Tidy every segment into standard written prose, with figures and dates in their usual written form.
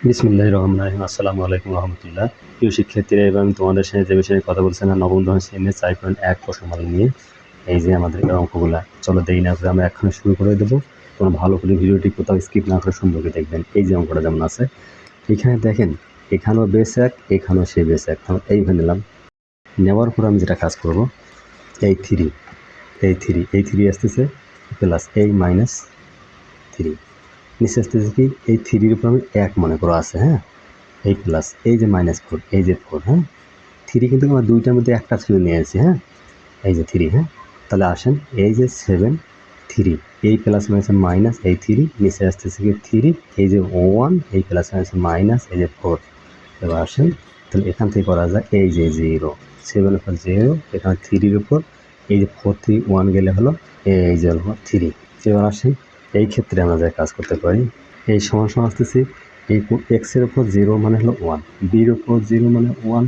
বিসমিল্লাহির রহমানির রহিম। আসসালামু আলাইকুম রহমতুল্লাহ। প্রিয় শিক্ষার্থীরা, এবার আমি তোমাদের সাথে যে বিষয়ে কথা বলছি না, নবম দশম শ্রেণীর 4.1 প্রশ্নমালা নিয়ে। এই যে আমাদের এই অঙ্কগুলা, চলো দেরি না করে আমরা এখনই শুরু করে দেবো। তোমরা ভালো করে ভিডিওটি কোথাও স্কিপ না করে সুন্দর করে দেখবেন। এই যে অঙ্কটা যেমন আছে, এখানে দেখেন, এখানেও বেস এক, এখানেও সেই বেস এক। আমরা এইভাবে নিলাম, নেওয়ার পর আমি যেটা কাজ করব, এই থ্রি আসতেছে প্লাস এই মাইনাস থ্রি, নিচে আসতেছে কি এই থ্রির উপর আমি এক মনে করো আছে, হ্যাঁ, এই প্লাস এই যে -4, এই যে 4, হ্যাঁ, থ্রি কিন্তু আমরা দুইটার মধ্যে একটা থ্রি নিয়ে আসি, হ্যাঁ, এই যে থ্রি, হ্যাঁ। তাহলে আসেন এই যে 7 3, এই প্লাস মাইনাসে মাইনাস এই থ্রি, নিচে আসতেছে কি থ্রি, এই যে 1, এই প্লাস মাইনাসে মাইনাস এই যে 4। এবার আসেন, তাহলে এখান থেকে করা যায় এই যে 0, 7 উপর 0, এখানে থ্রির উপর এই যে 4 3 1 গেলে হলো এই যে হলো 3। এবার আসেন, এই ক্ষেত্রে আমরা যা কাজ করতে পারি, এই সমান সমান আসতেছি এই এক্সের উপর 0 মানে হলো 1, বির উপর 0 মানে 1,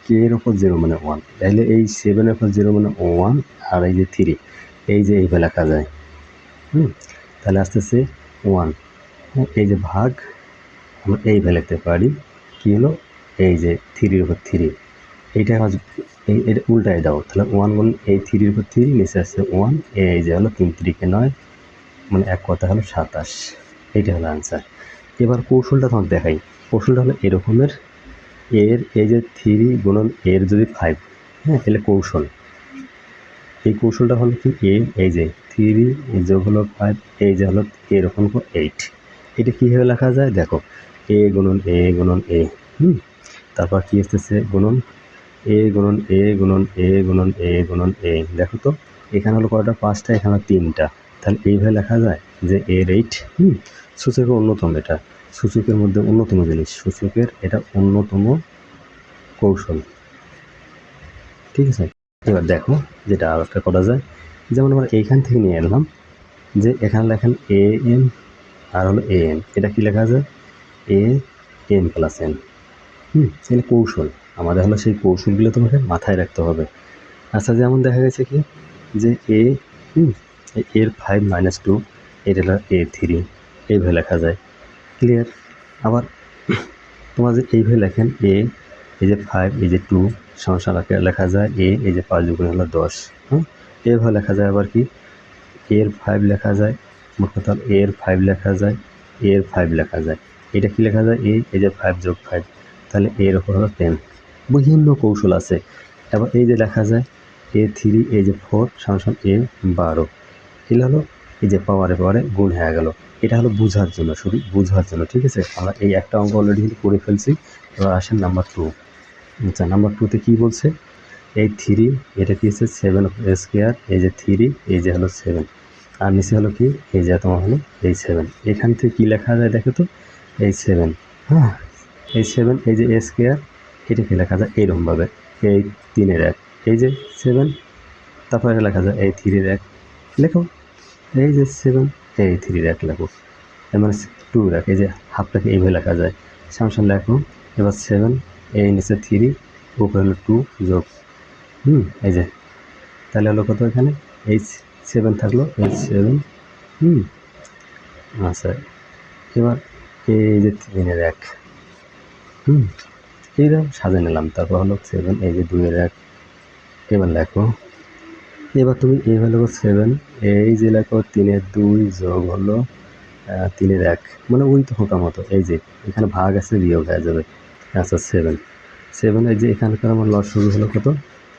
কে এর উপর 0 মানে 1, তাহলে এই 7 এর উপর 0 মানে 1, আর এই যে 3, এই যে এইভাবে লেখা যায়, তাহলে আসতেছে 1, এই যে ভাগ আমরা এইভাবে লিখতে পারি, কি হলো এই যে 3-এর উপর 3, এইটা এটা উল্টায় দাও, তাহলে 1 গুণ এই 3-এর উপর 3, নিচে আসছে 1, এই যে হলো 3 3 কে 9, মানে এক কথা হলো 27। এইটা হলো আনসার। এবার কৌশলটা তোমাকে দেখাই। কৌশলটা হলো এরকমের, এর এই যে 3 গুণন এর যদি 5, হ্যাঁ, তাহলে কৌশল, এই কৌশলটা হলো কি এই যে 3 যোগ হলো 5, এই যে হলো এরকম 8, এটা কীভাবে লেখা যায় দেখো, এ গুণন এ গুণন এ, তারপর কি আসতেছে গুণন এ গুণন এ গুণন এ গুণন এ গুণন এ। দেখো তো এখানে হলো কয়টা, 5টা, এখানে 3টা, তাহলে এইভাবে লেখা যায় যে এর 8। সূচকের অন্যতম, এটা সূচকের মধ্যে অন্যতম জিনিস, সূচকের এটা অন্যতম কৌশল, ঠিক আছে। এবার দেখো যেটা আর একটা করা যায়, যেমন আমরা এইখান থেকে নিয়ে এলাম যে এখানে লেখেন এ এন আর হলো এ এন, এটা কি লেখা যায় এ এন প্লাস এন। তাহলে কৌশল আমাদের হলো, সেই কৌশলগুলো তোমাকে মাথায় রাখতে হবে। আচ্ছা, যেমন দেখা গেছে কি যে এর 5 - 2, এটা হলো A3, এইভাবে লেখা যায়, ক্লিয়ার। আবার তোমার যে এইভাবে লেখেন এই যে 5, এই যে 2 সমস্যা লেখা যায় এই যে 5 দুগুণ হলো 10, এইভাবে লেখা যায়। আবার কি এর 5 লেখা যায়, মোট কথা এর 5 লেখা যায়, এর 5 লেখা যায়, এটা কি লেখা যায় এই যে 5 যোগ 5, তাহলে এর উপর হলো 10। বিভিন্ন কৌশল আছে। এবার এই যে লেখা যায় A3, এই যে 4 সমান এ 12, এগুলো হলো এই যে পাওয়ারে গুণ হয়ে গেল। এটা হলো বোঝার জন্য, শুধু বোঝার জন্য, ঠিক আছে। আমরা এই একটা অঙ্ক অলরেডি কিন্তু করে ফেলছি। এবার আসেন নাম্বার 2। আচ্ছা, নাম্বার 2তে কী বলছে, এই 3, এটা কি হচ্ছে 7 স্কোয়ার, এই যে 3, এই যে হলো 7, আর নিচে হলো কি এই যে তোমার হলো এই 7। এখান থেকে কী লেখা যায় দেখো তো, এই 7, হ্যাঁ, এই 7, এই যে এ স্কোয়ার, এটাকে লেখা যায় এইরকমভাবে, এই 3-এর 1, এই যে 7, তারপরে লেখা যায় এই 3-এর 1, লেখো এই যে 7, এই 3-এর 1 লেখো, মানে 2-এর 1, এই যে হাফটাকে এইভাবে লেখা যায়, সামনে লেখো। এবার 7, এই নিচে 3, উপরে হলো 2 যোগ, এই যে, তাহলে হলো কত, এখানে এই 7 থাকলো, এই 7, আচ্ছা। এবার এই যে 3-এর 1, এইরকম সাজিয়ে নিলাম, তারপর হলো 7, এই যে 2-এর 1, এবার লেখো। এবার তুমি এইভাবে লেখো 7, এই যে লেখো 3-এর 2 যোগ হলো 3-এর 1, মানে ওই তো হোকা মতো, এই যে এখানে ভাগ আছে, বিয়োগ হয়ে যাবে। আচ্ছা, 7, এই যে এখানকার আমার লসাগু হলো কত,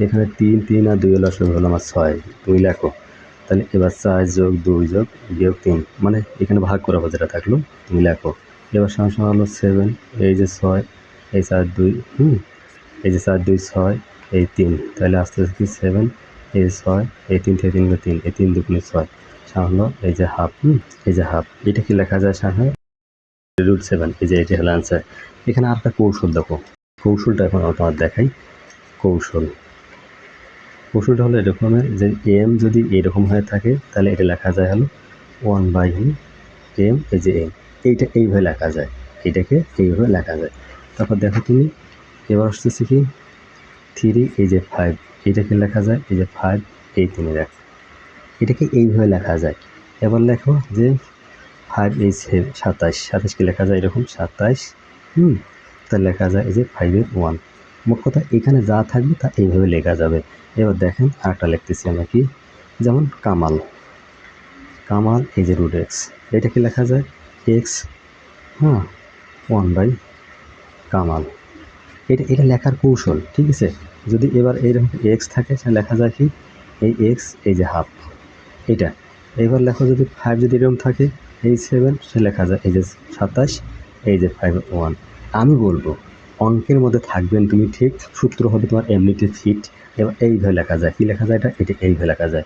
এখানে 3 3 আর 2 লসাগু হলো আমার 6, তুমি লেখো। তাহলে এবার 4 যোগ 2 যোগ বিয়োগ 3, মানে এখানে ভাগ করা যেটা থাকলো তুমি লেখো। এবার সমান হলো 7, এই যে 6, এই 4 2, এই যে 4 2 6, এই 3, তাহলে আস্তে আস্তে 7, এই 6, এই 3 থেকে 3 গেলে 3, এই 3 দুগুণে 6, সামনে এই যে হাফ, এই যে হাফ, এটা কি লেখা যায় সামনে √7, এই যে এটি হলো আনসার। এখানে আর একটা কৌশল দেখো, কৌশলটা এখন তোমার দেখাই। কৌশলটা হলো এরকমের যে এম যদি এরকম হয়ে থাকে, তাহলে এটা লেখা যায় হলো 1/m, এই যে এম, এইটা এইভাবে লেখা যায়, এইটাকে এইভাবে লেখা যায়। তারপর দেখো তুমি, এবার আসতেছে কি 3, এই যে 5, এইটাকে লেখা যায় এই যে 5, এই 3-এর 1, এটাকে এইভাবে লেখা যায়। এবার লেখো যে 5 এই 27 কি লেখা যায় এরকম 27 তা লেখা যায় এই যে 5-এর 1। মোট কথা এখানে যা থাকবে তা এইভাবে লেখা যাবে। এবার দেখেন আরেকটা লিখতেছি আমরা কি, যেমন কামাল এই যে রুট এক্স, এটা কি লেখা যায় এক্স 1 বাই কামাল। এটা লেখার কৌশল, ঠিক আছে। যদি এবার এইরকম এক্স থাকে সে লেখা যায় কি এই এক্স এই যে হাফ এটা। এবার লেখো যদি 5 যদি এরকম থাকে এই 7 সে লেখা যায় এই যে 27 এই যে 5-1। আমি বলবো অঙ্কের মধ্যে থাকবেন তুমি ঠিক, সূত্র হবে তোমার এমনিতে ফিট। এবার এইভাবে লেখা যায়, কী লেখা যায় এটা এইভাবে লেখা যায়।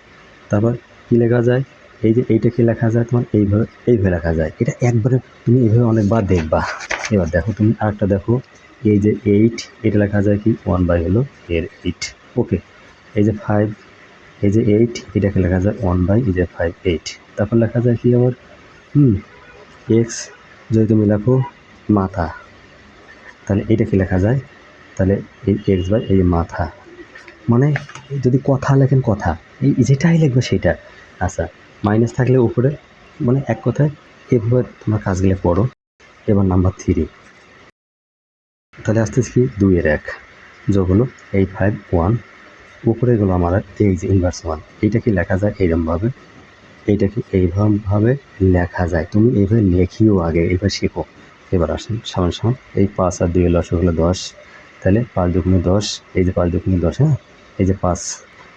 তারপর কী লেখা যায় এই যে এইটা কী লেখা যায় তোমার এইভাবে লেখা যায়। এটা একবারে তুমি এইভাবে অনেকবার দেখবা। এবার দেখো তুমি আরেকটা দেখো, এই যে 8 এটা লেখা যায় কি 1 বাই হলো এর 8। ওকে, এই যে 5 এই যে 8 এটাকে লেখা যায় 1 বাই এই যে 5 8। তারপর লেখা যায় কি আবার এক্স যদি তুমি লেখো মাথা, তাহলে এটা কি লেখা যায়, তাহলে এই এক্স বাই এই মাথা। মানে যদি কথা লেখেন কথা এই যেটাই লিখবে সেটা। আচ্ছা, মাইনাস থাকলে উপরে, মানে এক কথায় এভাবে তোমার কাজগুলো পড়ো। এবার নাম্বার 3, তাহলে আসতেছি কি 2-এর 1 যোগ হলো এই 5-1 উপরে গেলো আমার এই যে ইনভার্স 1। এইটা কি লেখা যায় এইরকমভাবে, এইটাকে এইভাবে লেখা যায়। তুমি এইভাবে লেখিও আগে, এইভাবে শেখো। এবার আসেন সমান এই 5 আর 2 লসক হলো 10, তাহলে 5 দুগুণে 10 এই যে 5 দুগুণে 10 এই যে 5।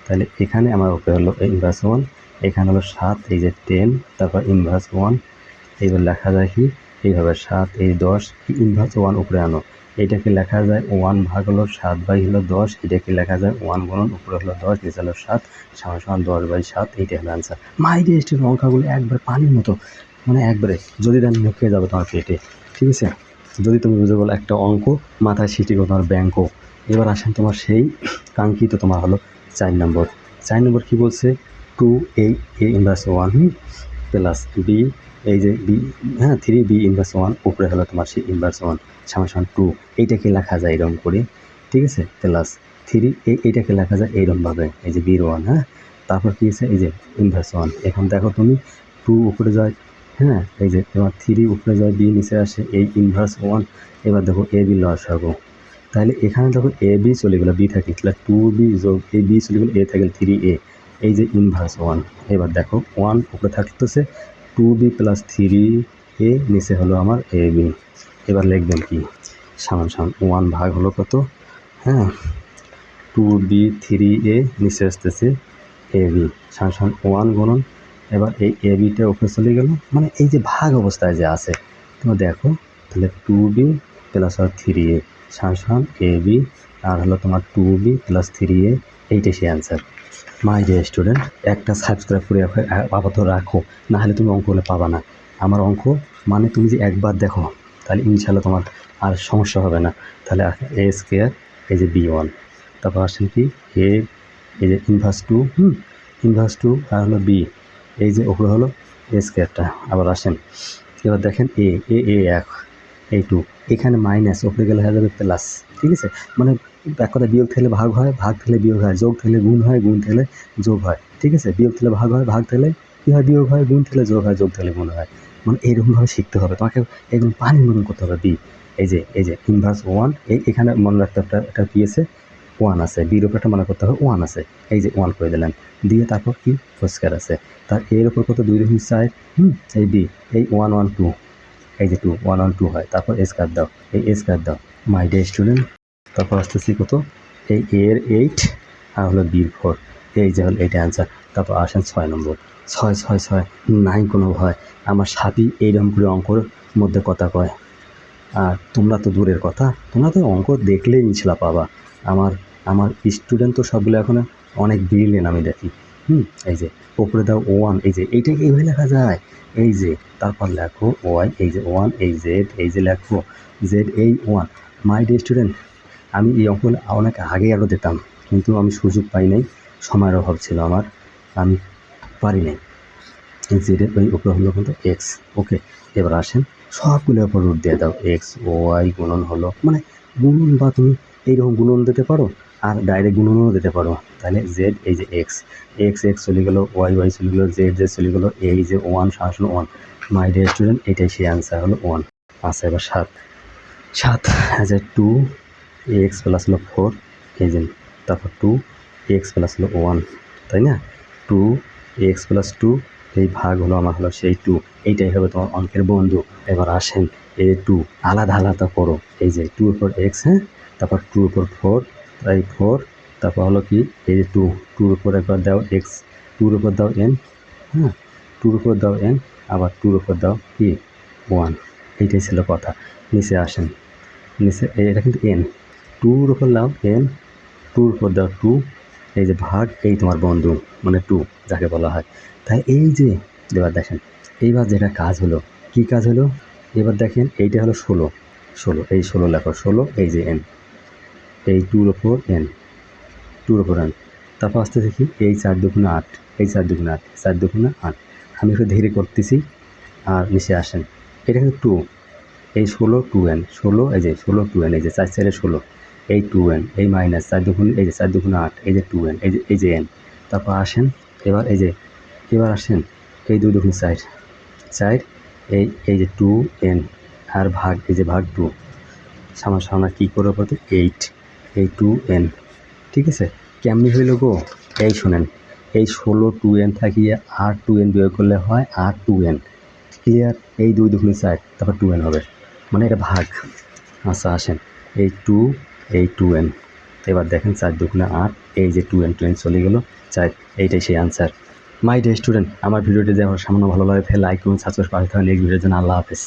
তাহলে এখানে আমার উপরে হলো ইনভার্স 1, এখানে হলো 7 এই যে 10, তারপর ইনভার্স 1। এইবার লেখা যায় কি এইভাবে 7 এই 10 ইনভার্স 1 উপরে আনো। এইটাকে লেখা যায় 1 ভাগ হলো 7 বাই হলো 10। এটাকে লেখা যায় 1 গুণন উপরে হলো 10 নিচে হলো 7 সমান 10/7। এইটা হলো অ্যান্সার। মাই ডিয়ার অঙ্কগুলো একবার পানির মতো, মানে একবারে যদি দেন মুখে যাবে তোমার পেটে, ঠিক আছে। যদি তুমি বুঝে বলো একটা অঙ্ক মাথায় সিটি করো তোমার ব্যাঙ্কও। এবার আসেন তোমার সেই কাঙ্ক্ষিত তোমার হলো 4 নম্বর। 4 নম্বর কী বলছে 2a ইনভার্স 1 প্লাস বি এই যে বি 3b ইনভার্স 1 উপরে হলো তোমার সেই ইনভার্স 1 সমান 2। এইটাকে লেখা যায় এরকম করে, ঠিক আছে, প্লাস 3 এইটাকে লেখা যায় এইরকমভাবে এই যে বির 1। তারপর কী আছে এই যে ইনভার্স 1। এখন দেখো তুমি 2 উপরে যায়, এই যে তোমার 3 উপরে যায়, বি নিচে আসে এই ইনভার্স 1। এবার দেখো এ বি লসাগু, তাহলে এখানে দেখো এ বি চলে গেলো, বি থাকে তাহলে 2b যোগ এই বি চলে গেলো, এ থাকে 3a এই যে ইনভার্স 1। এবার দেখো 1 উপরে থাকতেছে 2b প্লাস 3a নিচে হলো আমার এ বি। এবার লিখবেন কি সমান 1 ভাগ হলো কত 2b 3a নিচে আসতেছে এ বি সমান 1 গুণন। এবার এই এ বিটা উপরে চলে গেল, মানে এই যে ভাগ অবস্থায় যে আছে তোমরা দেখো, তাহলে 2b প্লাস 3a সমান এ বি আর হলো তোমার 2b প্লাস 3a। এইটাই সেই অ্যান্সার। মাই ডিয়ার স্টুডেন্ট, একটা সাবস্ক্রাইব করে আপাতত রাখো, না হলে তুমি অঙ্কগুলো পাবা না। আমার অঙ্ক মানে তুমি যে একবার দেখো তাহলে ইনশাল্লাহ তোমার আর সমস্যা হবে না। তাহলে এ স্কোয়ার এই যে b1, তারপর আসেন কি এ এই যে ইনভার্স 2 ইনভার্স 2 আর হলো বি এই যে উপরে হলো এ স্কোয়ারটা। আবার আসেন এবার দেখেন এ এ এ 1 এই 2, এখানে মাইনাস উপরে গেলে হয়ে যাবে প্লাস, ঠিক আছে। মানে এক কথা বিয়োগ থাকলে ভাগ হয়, ভাগ থাকলে বিয়োগ হয়, যোগ থাকলে গুণ হয়, গুণ থাকলে যোগ হয়, ঠিক আছে। বিয়োগ থাকলে ভাগ হয়, ভাগ থাকলে কী হয় বিয়োগ হয়, গুণ থাকলে যোগ হয়, যোগ থাকলে গুণ হয়। মানে এইরকমভাবে শিখতে হবে তোমাকে, একদম পানির মতন করতে হবে। বি এই যে ইনভার্স 1 এখানে মনে রাখতে একটা কী আছে 1 আছে, বির উপর একটা মনে করতে হবে 1 আছে, এই যে 1 করে দিলেন দিয়ে তারপর কি স্কোয়ার আছে, তার এর উপর কত 2 2 4 এই বি এই 1 1 2 এই যে 2 1 1 2 হয়, তারপর স্কোয়ার দাও এই স্কোয়ার দাও। মাই ডিয়ার স্টুডেন্ট, তারপর আসতেছি কত এই এর 8 আর হলো বির 4, এই যে হলো এইটা অ্যান্সার। তারপর আসেন 6 নম্বর। 6 6 6 নাই কোনো ভয়, আমার সাথী এইরকম করে অঙ্কর মধ্যে কথা কয়। আর তোমরা তো দূরের কথা, তোমরা তো অঙ্ক দেখলেই ইনশাল্লাহ পাবা। আমার স্টুডেন্ট তো সবগুলো এখন অনেক ব্রিলিয়েন্ট আমি দেখি। এই যে উপরে দাও 1 এই যে এইটাকে এইভাবে লেখা যায় এই যে, তারপর লেখো ওয়াই এই যে 1 এই জেড এই যে লেখো জেড এই 1। মাই ডিয়ার স্টুডেন্ট, আমি এই অঙ্কগুলো অনেক আগে আরও দিতাম, কিন্তু আমি সুযোগ পাই নাই, সময়ের অভাব ছিল আমার, আমি পারি নাই। জেডের ওই উপরে হলো কিন্তু এক্স। ওকে, এবার আসেন সবগুলোর উপর রুট দিয়ে দাও, এক্স ও ওয়াই গুণন হলো, মানে গুণন বা তুমি এইরকম গুণন দিতে পারো আর ডাইরেক্ট গুণনও দিতে পারো। তাহলে জেড এই যে এক্স এক্স এক্স চলে গেলো, ওয়াই ওয়াই চলে গেলো, জেড জেড চলে গেলো, এই যে 1 সমান 1। মাই ডিয়ার স্টুডেন্ট এটাই সেই অ্যান্সার হলো 1। আচ্ছা এবার 7 অ্যাজ এ 2 এক্স প্লাস হলো 4 এই যে, তারপর 2 এক্স প্লাস হলো 1, তাই না? 2 এক্স প্লাস 2 এই ভাগ হলো আমার হলো সেই 2, এইটাই হবে তোমার অঙ্কের বন্ধু। এবার আসেন এই 2 আলাদা আলাদা করো, এই যে 2 উপর এক্স, হ্যাঁ, তারপর 2 উপর 4, তাই 4, তারপর হলো কি এই যে 2 উপর একবার দাও এক্স, 2 উপর দাও এন, হ্যাঁ, 2 উপর দাও এন, আবার 2 উপর দাও কি 1, এইটাই ছিল কথা। নিচে আসেন, নিচে এটা কিন্তু এন, 2 উপর দাও এন, 2 উপর দাও 2, এই যে ভাগ এই তোমার বন্ধু মানে 2 যাকে বলা হয়। তাই এই যে এবার দেখেন এইবার যেটা কাজ হলো, কি কাজ হলো এবার দেখেন এইটা হলো 16 এই 16 লেখো 16 এই যে এন, এই 2 উপর এন, 2 উপর এন, তারপর আসতে দেখি এই 4 দুগুণে 8, এই 4 দুগুণে 8, 4 দুগুণে 8, আমি একটু ধীরে করতেছি। আর নিচে আসেন এটা কিন্তু 2, এই 16 2n, 16 এই যে 16 2n, এই যে 4 4 16, এই 2n, এই মাইনাস 4 দুগুণ এই যে 4 দুগুণে 8, এই যে 2n, এই যে n, তারপর আসেন এবার এই যে এবার আসেন এই 2 দুগুণ 4, 4 এই যে 2n আর ভাগ এই যে ভাগ 2, সামনা কী করে বলতে 8, এই 2n, ঠিক আছে? কেমনি হইল গো, এই শোনেন এই 16 2n থাকিয়ে আর 2n বিয়োগ করলে হয় আর 2n, ক্লিয়ার? এই 2 দুগুণ 4, তারপর 2n হবে, মানে এটা ভাগ। আচ্ছা আসেন এই 2 এই 2n, এবার দেখেন 4 দুগুণে 8, এই যে 2n চলে গেল 4, এইটাই সেই আনসার। মাই ডিয়ার স্টুডেন্ট, আমার ভিডিওটি দেখো সামান্য ভালো লাগে লাইক করুন, সাবস্ক্রাইব করতে হবে নেক্সট ভিডিওর জন্য। আল্লাহ হাফেজ।